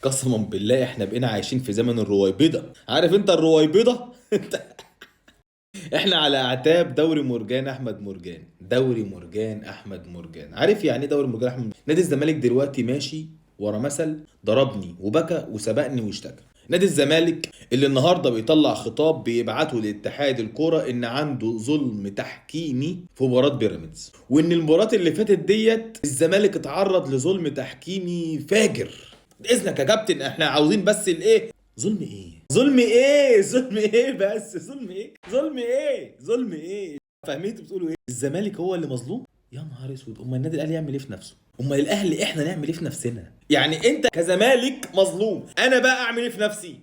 قسما بالله احنا بقينا عايشين في زمن الرويبضة. عارف انت الرويبضة؟ احنا على اعتاب دوري مرجان احمد مرجان. دوري مرجان احمد مرجان، عارف يعني ايه دوري مرجان احمد مرجان؟ نادي الزمالك دلوقتي ماشي ورا مثل ضربني وبكى وسبقني واشتكى. نادي الزمالك اللي النهارده بيطلع خطاب بيبعته لاتحاد الكوره ان عنده ظلم تحكيمي في مباراه بيراميدز، وان المباراه اللي فاتت ديت الزمالك اتعرض لظلم تحكيمي فاجر. باذنك يا كابتن احنا عاوزين بس الايه؟ ظلم ايه؟ ظلم ايه؟ ظلم ايه؟ بس ظلم ايه؟ ظلم ايه؟ ظلم ايه؟ فاهمين انتوا بتقولوا ايه؟ الزمالك هو اللي مظلوم؟ يا نهار اسود، امال النادي الاهلي يعمل ايه في نفسه؟ امال الاهلي احنا نعمل ايه في نفسنا؟ يعني انت كزمالك مظلوم، انا بقى اعمل ايه في نفسي؟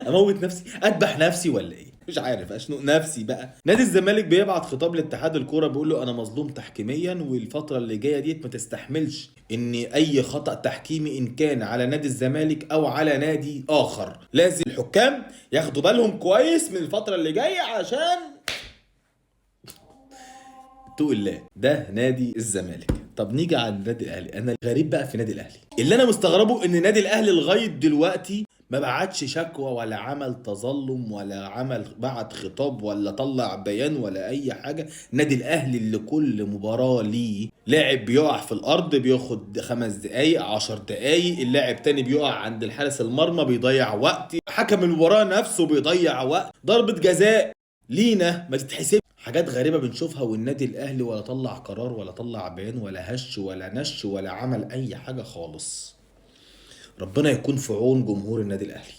اموت نفسي؟ اذبح نفسي ولا ايه؟ مش عارف اشنق نفسي بقى. نادي الزمالك بيبعت خطاب لاتحاد الكوره بيقول له انا مظلوم تحكيميا، والفتره اللي جايه ديت ما تستحملش ان اي خطا تحكيمي ان كان على نادي الزمالك او على نادي اخر. لازم الحكام ياخدوا بالهم كويس من الفتره اللي جايه عشان تقول الله ده نادي الزمالك. طب نيجي على النادي الاهلي. انا الغريب بقى في نادي الاهلي اللي انا مستغربه ان نادي الاهلي لغايه دلوقتي ما بعتش شكوى ولا عمل تظلم ولا عمل بعت خطاب ولا طلع بيان ولا اي حاجه. نادي الاهلي اللي كل مباراه ليه لاعب بيقع في الارض بياخد 5 دقايق 10 دقايق، اللاعب تاني بيقع عند الحارس المرمى بيضيع وقت، حكم المباراه نفسه بيضيع وقت، ضربه جزاء لينا ما تتحسب. حاجات غريبة بنشوفها، والنادي الأهلي ولا طلع قرار ولا طلع بيان ولا هش ولا نش ولا عمل أي حاجة خالص. ربنا يكون في عون جمهور النادي الأهلي.